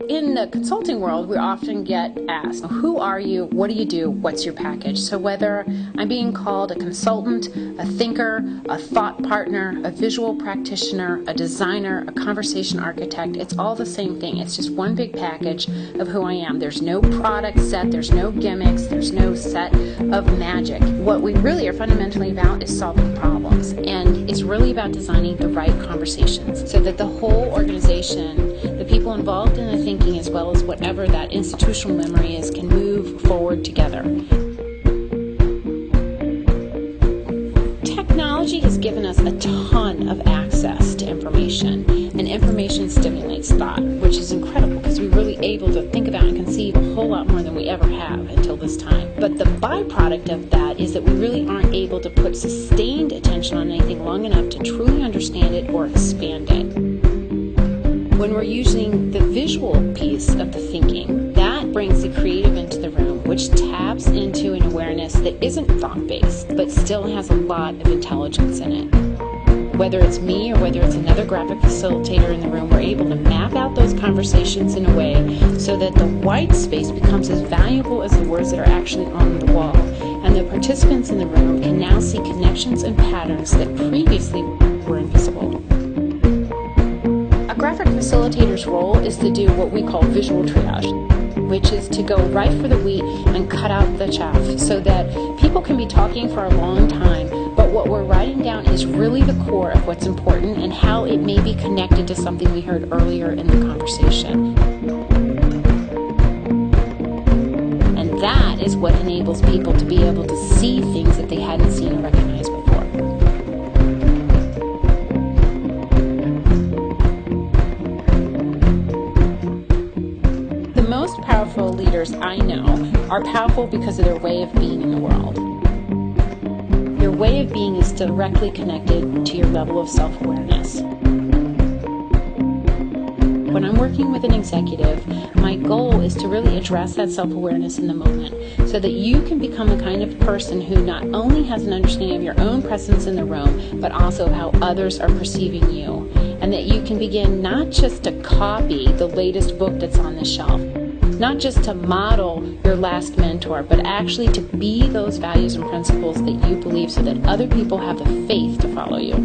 In the consulting world, we often get asked, who are you, what do you do, what's your package? So whether I'm being called a consultant, a thinker, a thought partner, a visual practitioner, a designer, a conversation architect, it's all the same thing. It's just one big package of who I am. There's no product set, there's no gimmicks, there's no set of magic. What we really are fundamentally about is solving problems, and it's really about designing the right conversations so that the whole organization, the people involved in the thinking as well as whatever that institutional memory is, can move forward together. Technology has given us a ton of access to information, and information stimulates thought, which is incredible because we're really able to think about and conceive a whole lot more than we ever have until this time. But the byproduct of that is that we really aren't able to put sustained attention on anything long enough to truly understand it or expand it. When we're using the visual piece of the thinking, that brings the creative into the room, which taps into an awareness that isn't thought-based, but still has a lot of intelligence in it. Whether it's me or whether it's another graphic facilitator in the room, we're able to map out those conversations in a way so that the white space becomes as valuable as the words that are actually on the wall. And the participants in the room can now see connections and patterns that previously were invisible. A graphic facilitator's role is to do what we call visual triage, which is to go right for the wheat and cut out the chaff so that people can be talking for a long time, but what we're writing down is really the core of what's important and how it may be connected to something we heard earlier in the conversation. And that is what enables people to be able to see things that they hadn't seen or recognized before. The most powerful leaders I know are powerful because of their way of being in the world. Your way of being is directly connected to your level of self-awareness. When I'm working with an executive, my goal is to really address that self-awareness in the moment so that you can become the kind of person who not only has an understanding of your own presence in the room, but also how others are perceiving you. And that you can begin not just to copy the latest book that's on the shelf, not just to model your last mentor, but actually to be those values and principles that you believe so that other people have the faith to follow you.